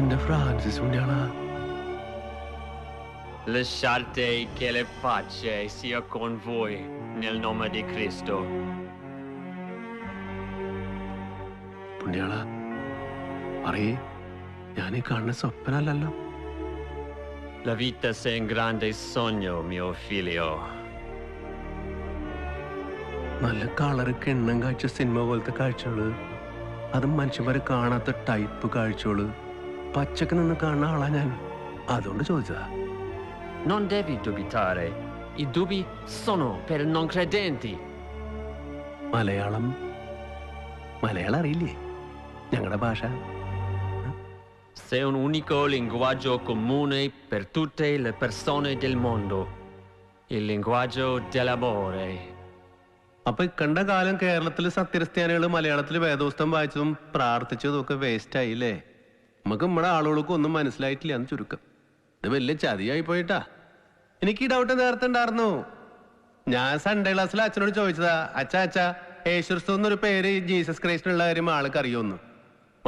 എന്റെ Francis ഉണ്ണിയാളാ. Lasciate che la pace sia con voi nel nome di Cristo. പുണ്യാളാ പറയേ, ഞാനീ കാണുന്ന സ്വപ്നല്ലല്ലോ. La vita sei un grande sogno, mio figlio. നല്ല colour കിണ്ണം കാഴ്ച cinema പോലത്തെ കാഴ്ചകള്, അതും മനുഷ്യന്മാരെ കാണാത്ത ടൈപ്പ് കാഴ്ചകള് പച്ചക്ക് നിന്ന് കാണുന്ന ആളാ ഞാൻ. അതുകൊണ്ട് ചോദിച്ചതാ. Non devi dubitare. I dubbi sono per non credenti. Malayalam അറിയില്ലേ ഞങ്ങളുടെ ഭാഷ? Sei un unico linguaggio comune per tutte le persone del mondo. Il linguaggio dell'amore. അപ്പൊ ഇക്കണ്ട കാലം കേരളത്തില് സത്യക്രിസ്ത്യാനികള് മലയാളത്തില് വേദോസ്തം വായിച്ചതും പ്രാർത്ഥിച്ചതും ഒക്കെ വേസ്റ്റ് ആയില്ലേ? നമുക്ക് നമ്മുടെ ആളുകൾക്കും ഒന്നും മനസ്സിലായിട്ടില്ല എന്ന് ചുരുക്കം. ഇത് വലിയ ചതിയായി പോയിട്ടാ. എനിക്ക് ഈ ഡൗട്ട് നേരത്തെ ഉണ്ടായിരുന്നു. ഞാൻ സൺഡേ ക്ലാസ്സിൽ അച്ഛനോട് ചോദിച്ചതാ, അച്ഛാ യേശുക്രിസ്തു എന്നൊരു പേര് ജീസസ് ക്രൈസ്റ്റിനുള്ള കാര്യം ആൾക്ക് അറിയുമെന്ന്.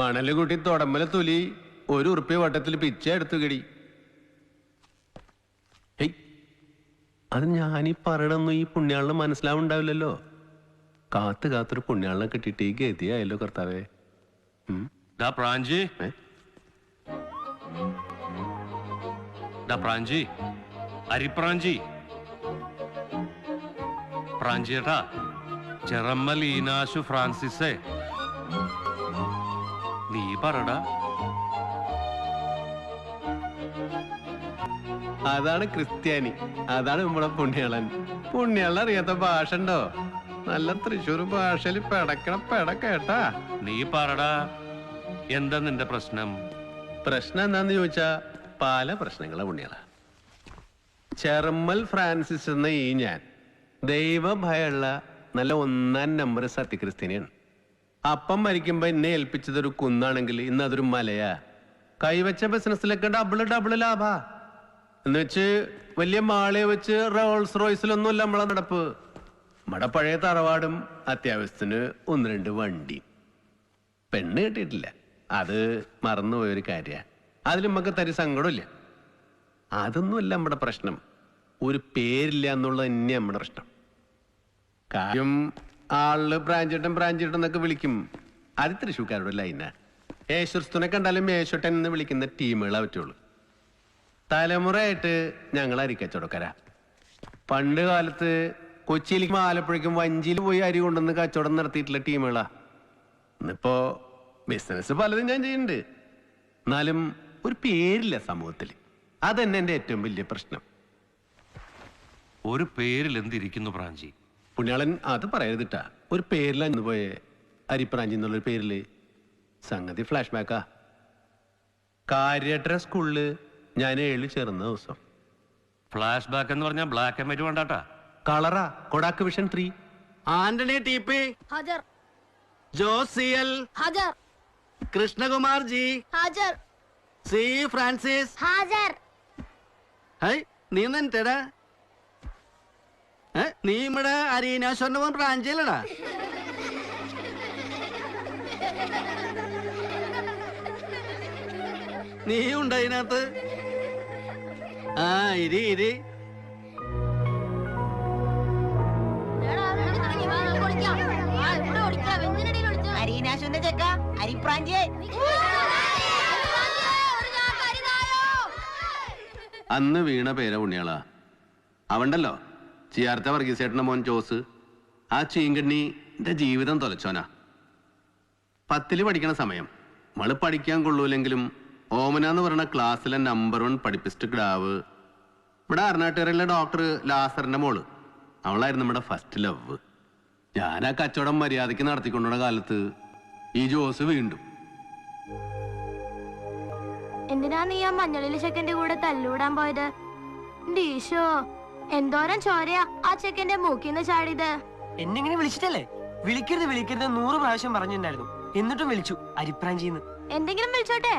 മണല് കൂട്ടി തുടമ്പല തുലി ഒരു ഉറുപ്പ്യ വട്ടത്തിൽ പിച്ച എടുത്തു കിടി. അത് ഞാനീ പറയണമെന്നും ഈ പുണ്യാളിന് മനസ്സിലാവുണ്ടാവില്ലല്ലോ. കാത്തൊരു പുണ്യാളിനെ കിട്ടിയിട്ട് ഈ ഗതിയായല്ലോ കർത്താവേ. പ്രാഞ്ചി അരിപ്രാഞ്ചി പ്രാഞ്ചിയേട്ടാ, ചെറമ്മൽ ഈനാശു ഫ്രാൻസിസേ, നീ പറടാ. അതാണ് ക്രിസ്ത്യാനി, അതാണ് നമ്മുടെ പുണ്യാളൻ. പുണ്യാളൻ അറിയാത്ത ഭാഷ ഉണ്ടോ? നല്ല തൃശ്ശൂർ ഭാഷയിൽ പെട കേട്ടാ. നീ പറടാ, എന്താ നിന്റെ പ്രശ്നം? പ്രശ്നം എന്താന്ന് ചോദിച്ചാ പല പ്രശ്നങ്ങളാ പുണ്യാള. ചെറമ്മൽ ഫ്രാൻസിസ് എന്ന ഈ ഞാൻ ദൈവഭയമുള്ള നല്ല 1-ാം നമ്പർ സത്യക്രിസ്ത്യാനിയാണ്. അപ്പം മരിക്കുമ്പോ എന്നെ ഏൽപ്പിച്ചതൊരു കുന്നാണെങ്കിൽ ഇന്ന് അതൊരു മലയാ. കൈവച്ച ബിസിനസ്സിലൊക്കെ ഡബിള് ലാഭാ. എന്ന് വെച്ച് വലിയ മാളയെ വെച്ച് റോൾസ് റോയ്സിലൊന്നുമല്ല നമ്മളെ നടപ്പ്. നമ്മുടെ പഴയ തറവാടും അത്യാവശ്യത്തിന് 1-2 വണ്ടി. പെണ്ണ് കിട്ടിയിട്ടില്ല, അത് മറന്നുപോയൊരു കാര്യ. അതിൽ നമുക്ക് തരി സങ്കടമില്ല. അതൊന്നുമല്ല നമ്മുടെ പ്രശ്നം. ഒരു പേരില്ല എന്നുള്ളത് തന്നെ നമ്മുടെ പ്രശ്നം. കാര്യം ആള് ബ്രാഞ്ചേട്ടൻ എന്നൊക്കെ വിളിക്കും. അത് തൃശ്ശൂക്കാരുടെ ലൈനാ. യേശുസ്തുനെ കണ്ടാലും യേശുട്ടൻ എന്ന് വിളിക്കുന്ന ടീമുകളെ പറ്റുള്ളൂ. തലമുറയായിട്ട് ഞങ്ങൾ അരിക്കച്ചവടക്കാരാ. പണ്ട് കാലത്ത് കൊച്ചിയിലേക്കും ആലപ്പുഴയ്ക്കും വഞ്ചിയിൽ പോയി അരി കൊണ്ടുവന്ന് കച്ചവടം നടത്തിയിട്ടുള്ള ടീമുകളാ. ഇന്നിപ്പോ ബിസിനസ് പലതും ഞാൻ ചെയ്യുന്നുണ്ട്. എന്നാലും ഒരു പേരില്ല സമൂഹത്തിൽ. അതന്നെ എന്റെ ഏറ്റവും വലിയ പ്രശ്നം. ഒരു പേരിൽ എന്തിരിക്കുന്നു പ്രാഞ്ചി? പുണ്യാളൻ അത് പറയരുതിട്ടാ. ഒരു പേരിലന്ന് പോയെ അരിപ്രാഞ്ചി എന്നുള്ളൊരു പേരില് സംഗതി ഫ്ലാഷ് ബാക്കാ. കാര്യേട്ടര സ്കൂളില് ഞാൻ 7 ചേർന്ന ദിവസം. ഫ്ലാഷ് ബാക്ക് എന്ന് പറഞ്ഞാൽ ബ്ലാക്ക് ആൻഡ് വൈറ്റ് വേണ്ടാട്ടാ. കളറാ. Kodak Vision 3. ആന്റണി ടി.പി. ഹാജർ. ജോസിയൽ ഹാജർ. കൃഷ്ണകുമാർ ജി ഹാജർ. സി ഫ്രാൻസിസ് ഹാജർ. ഹൈ, നീ എന്തെടാ? നീ ഇവിടെ അരീനാശ്വരന്റെ മോൻ പ്രാഞ്ചിയല്ലടാ? നീ ഉണ്ട് അതിനകത്ത്? ആ, ഇരി. അരീനാശുന്റെ ചെക്ക അരിപ്രാഞ്ചിയെ. അന്ന് വീണ പേര പുണ്യാളാ. അവണ്ടല്ലോ ചിയാർത്ത വർഗീസേട്ടന്റെ മോൻ ജോസ്. ആ ചീങ്കണ്ണി എന്റെ ജീവിതം തൊലച്ചോനാ. 10ൽ പഠിക്കണ സമയം നമ്മള് പഠിക്കാൻ കൊള്ളൂലെങ്കിലും ഓമന എന്ന് പറയുന്ന ക്ലാസ്സിലെ നമ്പർ 1 പഠിപ്പിസ്റ്റ് കിടാവ്. ഇവിടെ അരുണാട്ടുകരയിലെ ഡോക്ടർ ലാസറിന്റെ മോള്, അവളായിരുന്നു നമ്മുടെ ഫസ്റ്റ് ലവ്. ഞാൻ ആ കച്ചവടം മര്യാദയ്ക്ക് നടത്തിക്കൊണ്ടുള്ള കാലത്ത് ഈ ജോസ് വീണ്ടും. എന്തിനാ നീ ആ മഞ്ഞളിലെ ചെക്കന്റെ കൂടെ തല്ലൂടാൻ പോയത്? ഡീഷോ, എന്തോരം ചോരയാ ആ ചെക്കന്റെ മൂക്കിന്ന് ചാടിയത്. എന്നെങ്ങനെ വിളിച്ചിട്ടല്ലേ? വിളിക്കരുത് 100 പ്രാവശ്യം പറഞ്ഞിട്ടുണ്ടായിരുന്നു. എന്നിട്ടും വിളിച്ചു അരിപ്രാഞ്ചിന്ന്. എന്തെങ്കിലും വിളിച്ചോട്ടെ,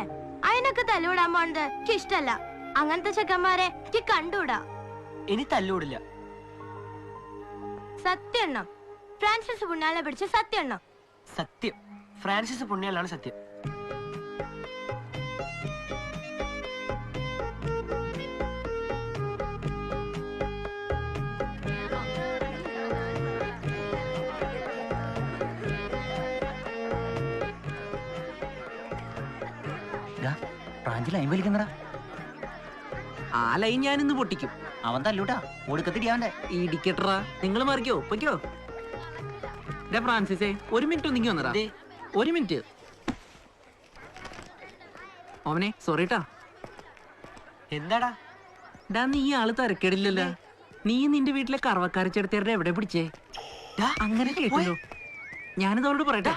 അതിനൊക്കെ തല്ലൂടാൻ പോണത് എനിക്ക് ഇഷ്ടല്ല. അങ്ങനത്തെ ചെക്കന്മാരെ എനിക്ക് കണ്ടൂടാ. ഇനി തല്ലൂടില്ല. സത്യം ഫ്രാൻസിസ് പുണ്യാളെ പിടിച്ച് സത്യം. സത്യം ഫ്രാൻസിസ് പുണ്യാളാണ് സത്യം. ബ്രാഞ്ചിൽ ലൈൻ വലിക്കുന്നടാ. ആ ലൈൻ ഞാനിന്ന് പൊട്ടിക്കും. അവൻ തല്ലൂട്ടാ, ഒടുക്കത്തിടിയാവന്റെ. ഇടിക്കട്ടാ, നിങ്ങൾ മറിക്കോ പൊയ്ക്കോ. ഫ്രാൻസിസേ, ഒരു മിനിറ്റ് ഒന്നിങ്ങി വന്നടാ. ഒരു മിനിറ്റ്. ഓമനെ സോറിട്ടാ. എന്താടാ? ഡാ, നീ ആള് തരക്കേടില്ലല്ലോ. നീ നിന്റെ വീട്ടിലെ കറവക്കാരച്ചെടുത്തേരുടെ എവിടെ പിടിച്ചേ? അങ്ങനെ കേട്ടല്ലോ. ഞാനിത് അവളോട് പറയട്ടെ.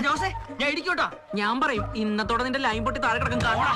ജോസേ, ഞാൻ ഇടിക്കോട്ടാ. ഞാൻ പറയും, ഇന്നത്തോടെ നിന്റെ ലൈൻ പൊട്ടി താഴെ കിടക്കും. കാണാ.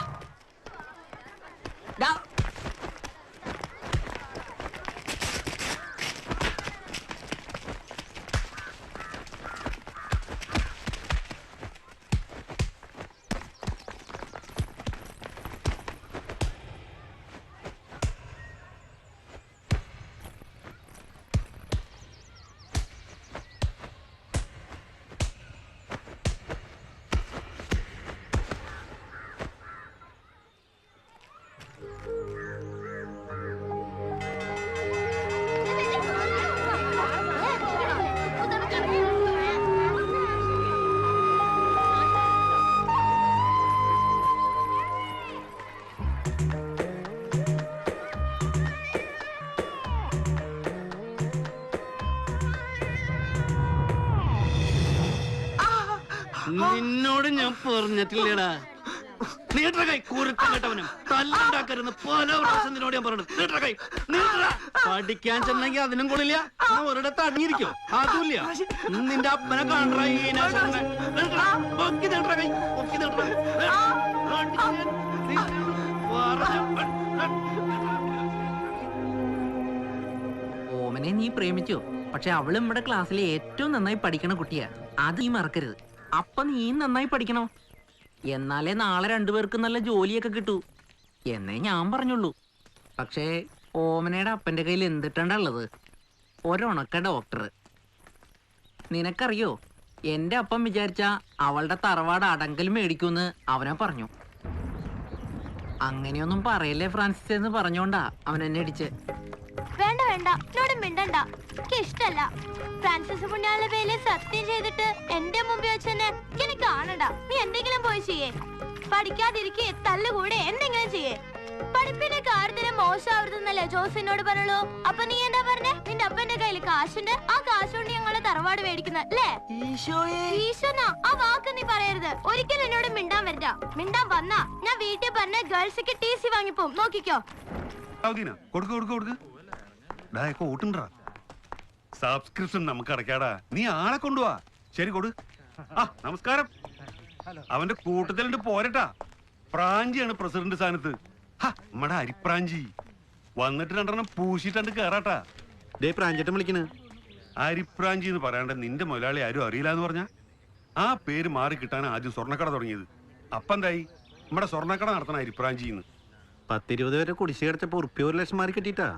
നിന്നോട് ഞാൻ പറഞ്ഞിട്ടില്ലേടാ, നീട്ട കൈ കുരുത്തം കേട്ടവനും തല്ലുണ്ടാക്കരുന്ന് പല പ്രാവശ്യം നിന്നോട് ഞാൻ പറഞ്ഞു. നീട്ട കൈ, പഠിക്കാൻ ചെന്നെങ്കിൽ അതിനും കൊള്ളില്ല, ഒരിടത്ത് അടങ്ങിയിരിക്കോ അതുമില്ല. നിന്റെ അപ്പനെ കാണാ ഈ കൈ ഓമനെ നീ പ്രേമിച്ചോ? പക്ഷെ അവള് നമ്മുടെ ക്ലാസ്സിലെ ഏറ്റവും നന്നായി പഠിക്കണ കുട്ടിയാ. അത് നീ മറക്കരുത്. അപ്പൊ നീ നന്നായി പഠിക്കണം, എന്നാലേ നാളെ രണ്ടുപേർക്ക് നല്ല ജോലിയൊക്കെ കിട്ടൂ എന്നേ ഞാൻ പറഞ്ഞുള്ളൂ. പക്ഷേ ഓമനയുടെ അപ്പന്റെ കയ്യിൽ എന്തിട്ടുള്ളത്? ഒരണക്ക ഡോക്ടർ. നിനക്കറിയോ, എന്റെ അപ്പം വിചാരിച്ച അവളുടെ തറവാട് അടങ്കൽ മേടിക്കൂന്ന് അവനെ പറഞ്ഞു. അങ്ങനെയൊന്നും പറയല്ലേ ഫ്രാൻസിസ് എന്ന് പറഞ്ഞോണ്ടാ അവൻ എന്നെ അടിച്ച്. വേണ്ട വേണ്ട, എന്നോട് മിണ്ടണ്ട. എനിക്ക് ഇഷ്ടല്ല. ഫ്രാൻസിസ് പുണ്യാളെ പേരിൽ സത്യം ചെയ്തിട്ട് എന്റെ മുമ്പിൽ വെച്ചെന്നെ എനിക്ക് കാണണ്ട. നീ എന്തെങ്കിലും പോയി ചെയ്യേ. പഠിക്കാതിരിക്കേ, തല്ലുകൂടെ, എന്തെങ്കിലും ചെയ്യേ. പഠിപ്പിന്റെ കാര്യത്തിന് മോശമാവരുതെന്നല്ലേ ജോസിനോട് പറഞ്ഞുള്ളൂ. അപ്പൊ നീ എന്താ പറഞ്ഞേ? നിന്റെ അപ്പന്റെ കയ്യിൽ കാശുണ്ട്, ആ കാശുകൊണ്ട് ഞങ്ങളെ തറവാട് മേടിക്കുന്ന അല്ലേ? ഈശോന്നാ ആ വാക്ക് നീ പറയരുത്. ഒരിക്കലും എന്നോട് മിണ്ടാൻ വരില്ല. മിണ്ടാൻ വന്നാ ഞാൻ വീട്ടിൽ പറഞ്ഞ ഗേൾസിക്ക് TC വാങ്ങിപ്പോവും. നോക്കിക്കോ. സബ്സ്ക്രിപ്ഷൻ നമുക്ക് അടയ്ക്കാടാ. നീ ആളെ കൊണ്ടുവാ. ശരി, കൊടു. ആ നമസ്കാരം. അവന്റെ കൂട്ടത്തിലുണ്ട് പോരട്ടാ. പ്രാഞ്ചിയാണ് പ്രസിഡന്റ് സ്ഥാനത്ത്. നമ്മടെ അരിപ്രാഞ്ചി വന്നിട്ട് രണ്ടെണ്ണം പൂശിട്ടുണ്ട് കേറാട്ടാ. പ്രാഞ്ചേട്ടൻ വിളിക്കണ്. അരിപ്രാഞ്ചി എന്ന് പറയാണ്ട് നിന്റെ മുതലാളി ആരും അറിയില്ല എന്ന് പറഞ്ഞ ആ പേര് മാറി കിട്ടാൻ ആദ്യം സ്വർണ്ണക്കട തുടങ്ങിയത്. അപ്പെന്തായി? നമ്മടെ സ്വർണ്ണക്കട നടത്തണ അരിപ്രാഞ്ചിന്ന്. 10-20 വരെ കുടിശ്ശിക അടച്ചപ്പോ ഉറുപ്പ്യ 1 ലക്ഷം മാറി കിട്ടിട്ടാ.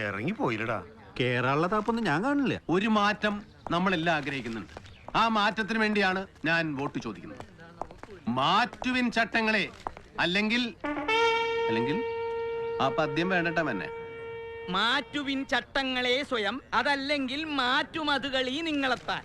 ഇറങ്ങി പോയില്ലടാ. കേറാനുള്ള താപ്പൊന്നും ഞാൻ കാണില്ല. ഒരു മാറ്റം നമ്മളെല്ലാം ആഗ്രഹിക്കുന്നുണ്ട്. ആ മാറ്റത്തിന് വേണ്ടിയാണ് ഞാൻ വോട്ട് ചോദിക്കുന്നത്. മാറ്റുവിൻ ചട്ടങ്ങളെ, അല്ലെങ്കിൽ ആ പദ്യം വേണ്ടട്ട എന്നെ. മാറ്റുവിൻ ചട്ടങ്ങളെ സ്വയം, അതല്ലെങ്കിൽ മാറ്റുമതുകളീ നിങ്ങളെത്താൻ.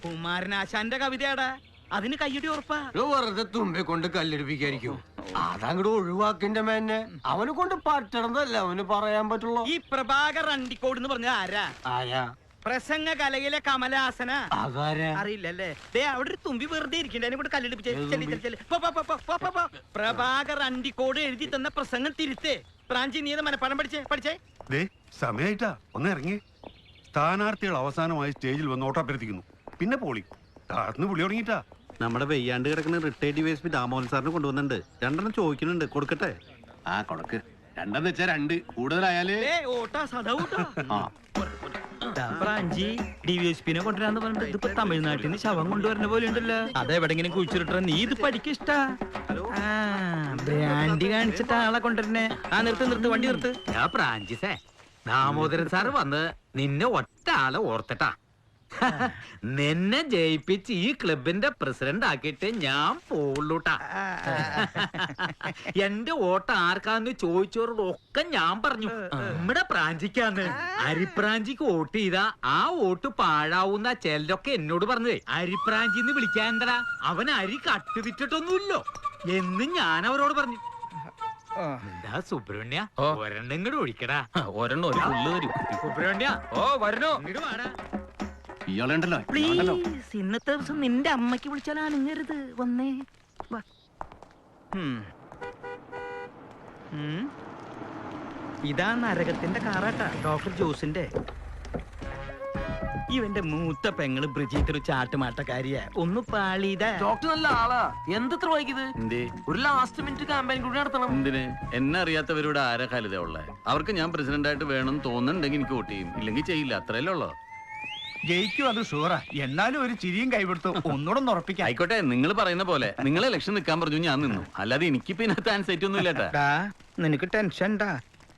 കുമാരനാശാന്റെ കവിതയാടാ. അതിന് കയ്യടി ഉറപ്പാ. വെറുതെ തുമ്പെ കൊണ്ട് കല്ലെടുപ്പിക്കായിരിക്കും. അതങ്ങോട്ട് ഒഴിവാക്കിന്റെ മേന്നെ അവനെ കൊണ്ട് പറ്റണതല്ല അവന് പറയാൻ പറ്റുള്ളൂ. ഈ പ്രഭാകർ അണ്ടിക്കോട് എന്ന് പറഞ്ഞ ആരാ? ആരാ? പ്രസംഗ കലയിലെ കമലാസന. അതാരാ? അറിയില്ലല്ലേ? ദേ അവിടെ ഒരു തുമ്പി വെറുതെ ഇരിക്കണ്ടേ, അതിനെ കൊണ്ട് കല്ലെടുപ്പിച്ച്. പ്രഭാകർ അണ്ടിക്കോട് എഴുതി തന്ന പ്രസംഗം തിരുത്തേ. പ്രാഞ്ചി നീ മനപ്പാഠം പഠിച്ചേ. സമയായിട്ടാ, ഒന്ന് ഇറങ്ങി. സ്ഥാനാർത്ഥികൾ അവസാനമായി സ്റ്റേജിൽ വന്ന് ഓട്ടപ്പരത്തിക്കുന്നു. പിന്നെ പോളി താഴ്ന്ന് പുളി തുടങ്ങിട്ടാ. നമ്മുടെ വെയ്യാണ്ട് കിടക്കുന്ന റിട്ടയർഡ് DSP ദാമോദരൻ സാറിന് കൊണ്ടുവന്നിട്ടുണ്ട്. 2 ചോദിക്കുന്നുണ്ട്, കൊടുക്കട്ടെ? ആ കൊടുക്ക്. 2 വെച്ചാ 2 കൂടുതലായാല് പ്രാഞ്ചി DSPനെ കൊണ്ടുവരാന്ന് പറഞ്ഞിട്ട് ഇതിപ്പോ തമിഴ്നാട്ടിൽ നിന്ന് ശവം കൊണ്ടുവരുന്ന പോലെ ഉണ്ടല്ലോ. അതെവിടെങ്കിലും കുഴിച്ചിട്ട നീ ഇത് പഠിക്കിഷ്ട. ബ്രാൻഡി കാണിച്ചിട്ട് ആളെ കൊണ്ടുവരുന്നേ. ആ നിർത്ത് വണ്ടി നിർത്ത്. പ്രാഞ്ചിസേ, ദാമോദരൻ സാറ് വന്ന് നിന്നെ ഒറ്റ ആളെ ഓർത്തിട്ടാ. നിന്നെ ജയിപ്പിച്ച് ഈ ക്ലബിന്റെ പ്രസിഡന്റ് ആക്കിയിട്ട് ഞാൻ പോളൂട്ടാ. എന്റെ വോട്ട് ആർക്കാന്ന് ചോദിച്ചവരോടൊക്കെ ഞാൻ പറഞ്ഞു നമ്മുടെ പ്രാഞ്ചിക്കാന്ന്. അരിപ്രാഞ്ചിക്ക് വോട്ട് ചെയ്താ ആ വോട്ട് പാഴാവുന്ന ചിലരൊക്കെ എന്നോട് പറഞ്ഞതേ. അരിപ്രാഞ്ചിന്ന് വിളിക്കാൻ എന്താ, അവൻ അരി കട്ടുവിറ്റിട്ടൊന്നുമില്ലോ എന്ന് ഞാൻ അവരോട് പറഞ്ഞു. എന്താ സുബ്രഹ്മണ്യ, ഒരെണ്ണം ഇങ്ങോട്ട് ഒഴിക്കടാ. ഒരെണ്ണം ഒരു പുല്ല് തരും. സുബ്രഹ്മണ്യ, ഓ വരണോ? ഇങ്ങോട്ട് വാടാ. ഇയാളുണ്ടല്ലോ പ്ലീസ്, ഇന്നത്തെ ദിവസം നിന്റെ അമ്മയ്ക്ക് വിളിച്ചാൽ അനങ്ങരുത്. വന്നേ വാ. ഇതാ നരകത്തിന്റെ കാറാട്ടാ, ഡോക്ടർ ജോസിന്റെ. ഇവന്റെ മൂത്ത പെങ്ങള് ബ്രിജിത്ത് ഒരു ചാട്ടുമാട്ടക്കാരിയാ. ഒന്ന് പാളിയതാ. ഡോക്ടർ നല്ല ആളാ. എന്തത്ര വൈകിയത്? ഒരു ലാസ്റ്റ് മിനിറ്റ് ക്യാമ്പയിൻ കൂടി നടത്തണം. എന്തിന്? എന്നെ അറിയാത്തവരോട് ആരാ കരുത ഉള്ളേ? അവർക്ക് ഞാൻ പ്രസിഡന്റ് ആയിട്ട് വേണം തോന്നുന്നുണ്ടെങ്കിൽ എനിക്ക് വോട്ട് ചെയ്യും, ഇല്ലെങ്കിൽ ചെയ്യില്ല. അത്രയല്ലേ ഉള്ളൂ. ജയിക്കും, അത് ഷുവറാ. എന്നാലും ഒരു ചിരിയും കൈവിടുത്തു ഒന്നുകൂടെ ഉറപ്പിക്കാം. ആയിക്കോട്ടെ, നിങ്ങൾ പറയുന്ന പോലെ. നിങ്ങൾ ഇലക്ഷൻ നിൽക്കാൻ പറഞ്ഞു, ഞാൻ നിന്നു. അല്ലാതെ എനിക്ക് പിന്നെ ആൻസൈറ്റ് ഒന്നും ഇല്ലട്ടാ. നിനക്ക് ടെൻഷൻ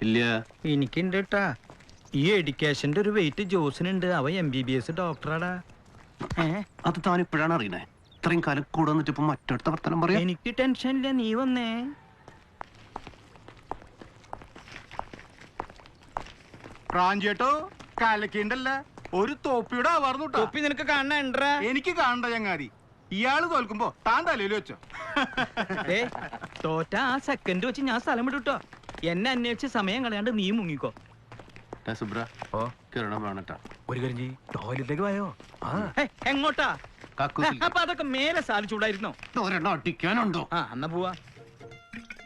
ഇല്ല. എനിക്കുണ്ട് കേട്ടാ. ഈ എഡ്യൂക്കേഷന്റെ ഒരു വെയിറ്റ് ജോസിനുണ്ട്. അവൻ MBBS ഡോക്ടറാടാ. അത് താൻ ഇപ്പോഴാണ് അറിയണേ. ഇത്രയും കാലം കൂടെ വന്നിട്ട് ഇപ്പൊ മറ്റടുത്ത വർത്തനം പറയാം. എനിക്ക് ടെൻഷൻ ഇല്ല, നീ വന്നേ. പ്രാഞ്ചേട്ടോ കലക്കിണ്ടല്ല, ഒരു തോപ്പിയുടെ ആവാർന്നു. തൊപ്പി നിനക്ക് കാണണ്ട. എനിക്ക് കാണണ്ട ചങ്ങാതി. ഇയാള് തോൽക്കുമ്പോ താൻ തലയിൽ വെച്ചോ. തോറ്റ ആ സെക്കൻഡ് വെച്ച് ഞാൻ സ്ഥലം വിടുട്ടോ. എന്നെ അന്വേഷിച്ച് സമയം കളയാണ്ട് നീ മുങ്ങിക്കോ. സുബ്ര വേണട്ടാ. ഒരു കരിഞ്ഞി ടോയ്ലറ്റിലേക്ക് പോയോ? എങ്ങോട്ടാ? അപ്പൊ അതൊക്കെ മേലെ സാധിച്ചൂടായിരുന്നോ? ഒരെണ്ണം അടിക്കാനുണ്ടോ? ആ, എന്നാ പോവാ.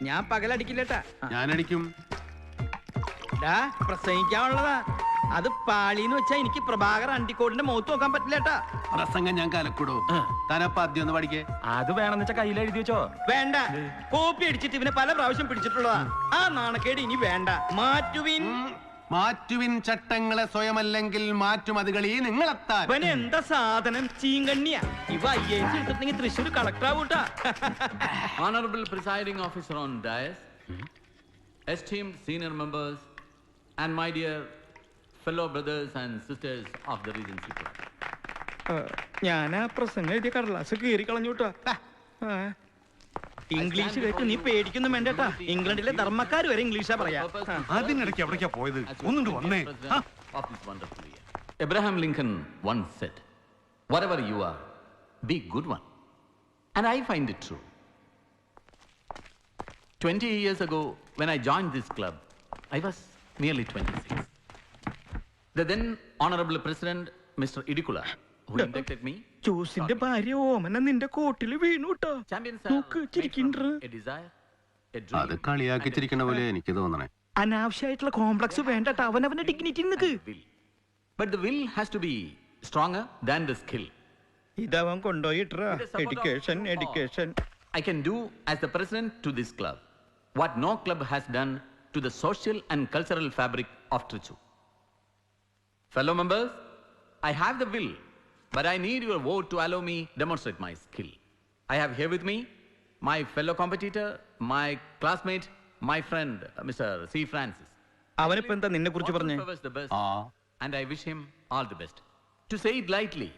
ഞാൻ പകലടിക്കില്ലട്ടാ. ഞാനടിക്കും. പ്രസംഗിക്കാനുള്ളതാ. അത് പാളിന്ന് വെച്ചാ എനിക്ക് പ്രഭാകർ അണ്ടിക്കോടിന്റെ മുഖത്ത് നോക്കാൻ പറ്റില്ലട്ടാ. പ്രസംഗം ഞാൻ കലക്കൂടോ. താനപ്പ ആദ്യം ഒന്ന് പഠിക്കേ. അത് വേണമെന്ന് വെച്ചാ കയ്യിൽ എഴുതി വെച്ചോ. വേണ്ട, കോപ്പി അടിച്ചിട്ട് ഇവനെ പല പ്രാവശ്യം പിടിച്ചിട്ടുള്ളതാ. ആ നാണക്കേട് ഇനി വേണ്ട. മാറ്റുവിൻ ചട്ടങ്ങളെ സ്വയമല്ലെങ്കിൽ മാറ്റുമതികളീ നിങ്ങളെത്താൻ. ഇവൻ എന്താ സാധനം? ചീങ്കണ്ണിയാ. ഇവ IAS എടുത്തിട്ടെങ്കിൽ തൃശ്ശൂർ കളക്ടർ ആവൂട്ടാ. Honorable presiding officer on dais, esteemed senior members, and my dear fellow brothers and sisters of the Regency Club. ഞാൻ ആ പ്രസംഗം എഴുതിയ കടലാസ് കീറി കളഞ്ഞൂട്ടാ. ഇംഗ്ലീഷ് കേട്ട് നീ പേടിക്കുന്നു വേണ്ടട്ടാ. ഇംഗ്ലണ്ടിലെ ധർമ്മക്കാർ വരെ ഇംഗ്ലീഷാ പറയാ. അതിനിടയ്ക്ക് എവിടേക്കാ പോയത്? ഒന്നുണ്ട് വന്നേ. Abraham Lincoln once said, whatever you are, be good one. And I find it true. 20 years ago, when I joined this club, I was merely 26. The then Honorable President, Mr. Idikula, who inducted me, ജോസിന്റെ ഭാര്യ ഓമന നിന്റെ കോട്ടിൽ വീണൂട്ടോ. champions നോക്ക്, ചിരിക്കണ്ട. a desire, a അത് dream, കളിയാക്കി ചിരിക്കണ പോലെ എനിക്ക് തോന്നണേ. അനാവശ്യമായിട്ടുള്ള കോംപ്ലക്സ് വേണ്ടട്ടാ. അവനവന്റെ dignity Nick. will. But the will has to be stronger than the skill. ഇതവൻ കൊണ്ടുപോയിട്ടാ. Education I can do as the president to this club what no club has done to the social and cultural fabric of Trichy. Fellow members, I have the will, but I need your vote to allow me demonstrate my skill. I have here with me my fellow competitor, my classmate, my friend, Mr. C. Francis. അവനിപ്പോ എന്താ നിന്നെ കുറിച്ച് പറഞ്ഞേ? Whatever was the best, and I wish him all the best. To say it lightly,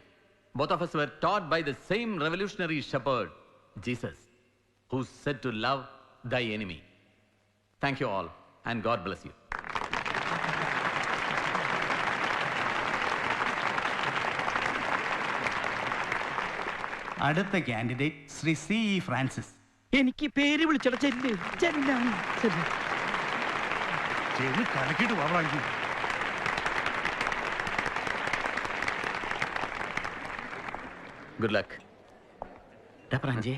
both of us were taught by the same revolutionary shepherd, Jesus, who said to love thy enemy. Thank you all, and God bless you. അടുത്ത candidate Shri CE Francis. എനിക്ക് പേര് വിളിച്ചട ചെല്ല്. ചെവി കലക്കിട്ട് വാങ്ങി. Good luck. പ്രാഞ്ചേ,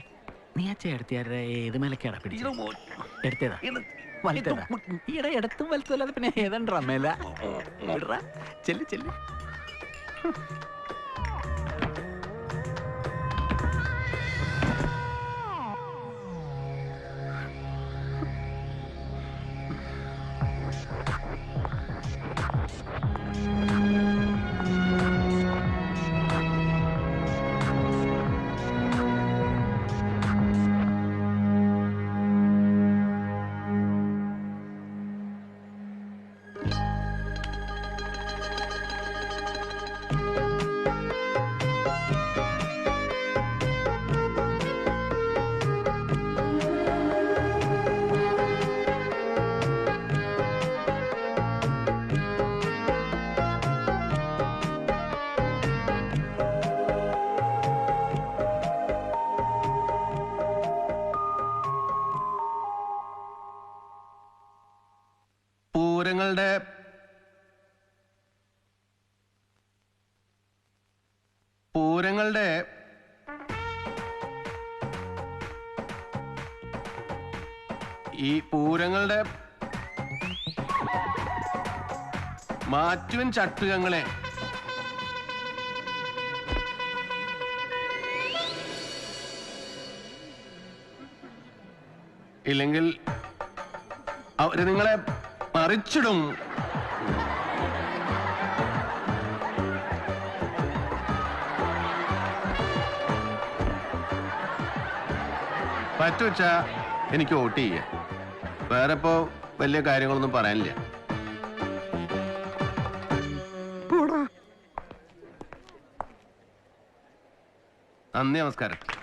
നീ ആ ചേർത്തിയാരുടെ ഏത് മേലക്കാടാ പിടിച്ചത്? എടുത്തേതാ? വലത്തേതാ? ഈടെ എടുത്തും വലത്തും അല്ലാതെ പിന്നെ ഏതാണ്ടാ മേല? ചെല്ല് ചെല്ല്. പൂരങ്ങളുടെ ഈ പൂരങ്ങളുടെ മാറ്റുവൻ ചട്ടുകങ്ങളെ ഇല്ലെങ്കിൽ അവര് നിങ്ങളെ മറിച്ചിടും. പറ്റുവച്ചാ എനിക്ക് വോട്ട് ചെയ്യാം. വേറെ ഇപ്പോ വലിയ കാര്യങ്ങളൊന്നും പറയാനില്ല. നന്ദി, നമസ്കാരം.